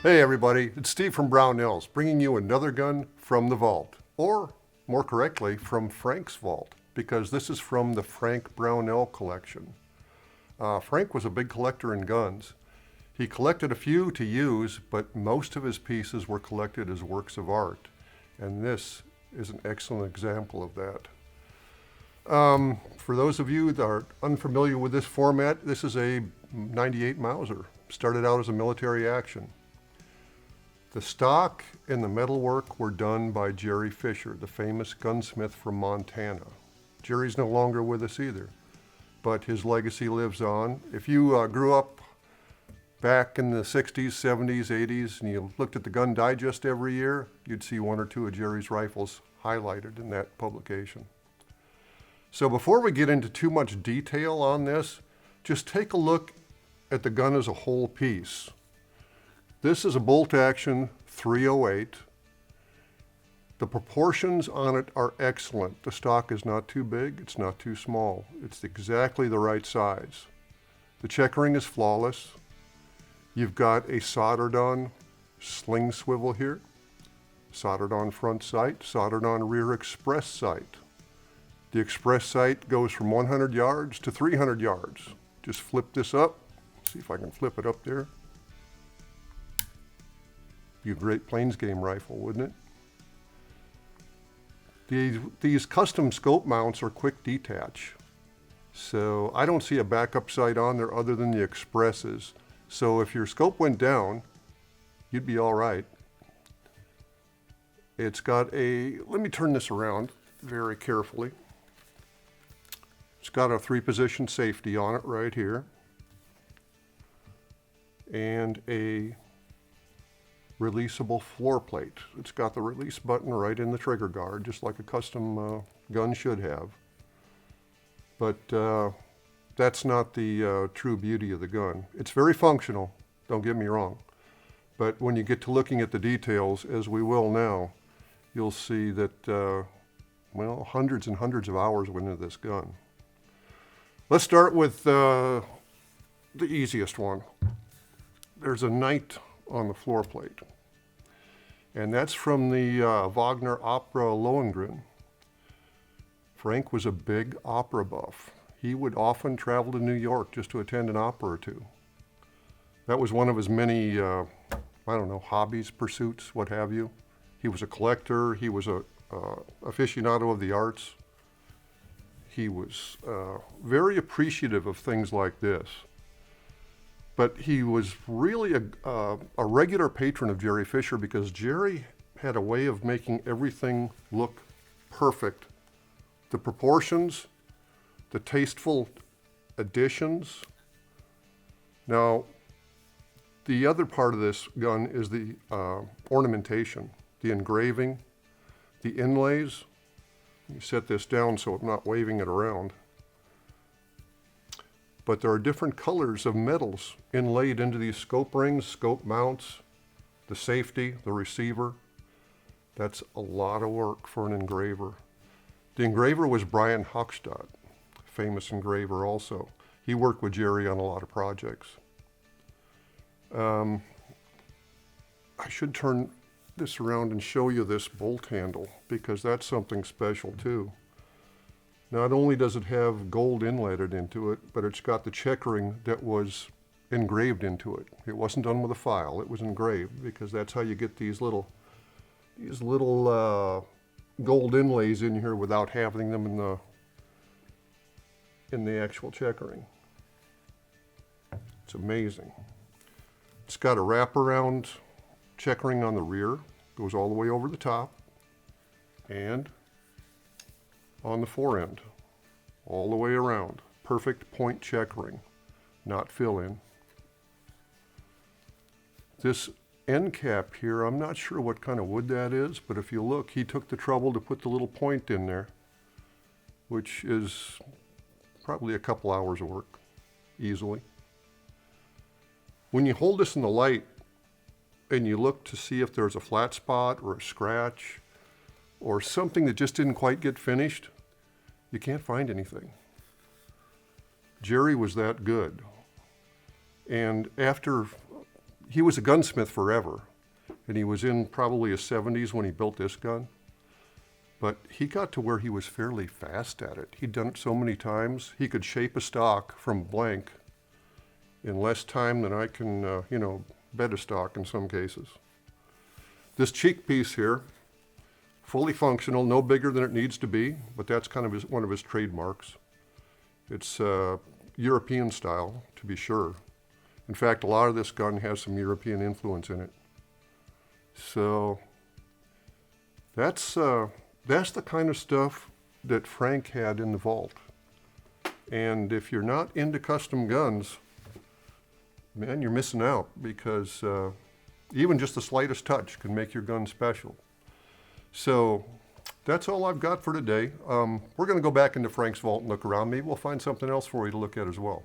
Hey everybody, it's Steve from Brownells, bringing you another gun from the vault, or more correctly, from Frank's vault, because this is from the Frank Brownell Collection. Frank was a big collector in guns. He collected a few to use, but most of his pieces were collected as works of art, and this is an excellent example of that. For those of you that are unfamiliar with this format, this is a 98 Mauser. Started out as a military action. The stock and the metalwork were done by Jerry Fisher, the famous gunsmith from Montana. Jerry's no longer with us either, but his legacy lives on. If you grew up back in the 60s, 70s, 80s, and you looked at the Gun Digest every year, you'd see one or two of Jerry's rifles highlighted in that publication. So before we get into too much detail on this, just take a look at the gun as a whole piece. This is a bolt action 308. The proportions on it are excellent. The stock is not too big, it's not too small. It's exactly the right size. The checkering is flawless. You've got a soldered on sling swivel here, soldered on front sight, soldered on rear express sight. The express sight goes from 100 yards to 300 yards. Just flip this up, see if I can flip it up there. Be a great plains game rifle, wouldn't it? These custom scope mounts are quick detach. So I don't see a backup sight on there other than the expresses. So if your scope went down, you'd be all right. It's got let me turn this around very carefully. It's got a 3-position safety on it right here. And a releasable floor plate. It's got the release button right in the trigger guard, just like a custom gun should have. But that's not the true beauty of the gun. It's very functional, don't get me wrong. But when you get to looking at the details, as we will now, you'll see that, well, hundreds and hundreds of hours went into this gun. Let's start with the easiest one. There's a knight on the floor plate. And that's from the Wagner opera Lohengrin. Frank was a big opera buff. He would often travel to New York just to attend an opera or two. That was one of his many, I don't know, hobbies, pursuits, what have you. He was a collector. He was a aficionado of the arts. He was very appreciative of things like this. But he was really a regular patron of Jerry Fisher because Jerry had a way of making everything look perfect. The proportions, the tasteful additions. Now, the other part of this gun is the ornamentation, the engraving, the inlays. Let me set this down so I'm not waving it around. But there are different colors of metals inlaid into these scope rings, scope mounts, the safety, the receiver. That's a lot of work for an engraver. The engraver was Brian Powley, famous engraver also. He worked with Jerry on a lot of projects. I should turn this around and show you this bolt handle because that's something special too. Not only does it have gold inlaid into it, but it's got the checkering that was engraved into it. It wasn't done with a file, it was engraved because that's how you get these little gold inlays in here without having them in the actual checkering. It's amazing. It's got a wraparound checkering on the rear, goes all the way over the top, and on the fore end, all the way around. Perfect point checkering, not fill in. This end cap here, I'm not sure what kind of wood that is, but if you look, he took the trouble to put the little point in there, which is probably a couple hours of work, easily. When you hold this in the light and you look to see if there's a flat spot or a scratch or something that just didn't quite get finished, you can't find anything. Jerry was that good. And after he was a gunsmith forever, and he was in probably his 70s when he built this gun. But he got to where he was fairly fast at it. He'd done it so many times, he could shape a stock from blank in less time than I can, bed a stock in some cases. This cheek piece here, fully functional, no bigger than it needs to be, but that's kind of one of his trademarks. It's European style, to be sure. In fact, a lot of this gun has some European influence in it. So that's the kind of stuff that Frank had in the vault. And if you're not into custom guns, man, you're missing out, because even just the slightest touch can make your gun special. So that's all I've got for today. We're going to go back into Frank's vault and look around. Maybe we'll find something else for you to look at as well.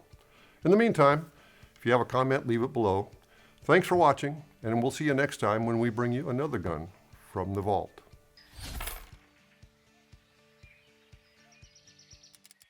In the meantime, if you have a comment, leave it below. Thanks for watching, and we'll see you next time when we bring you another gun from the vault.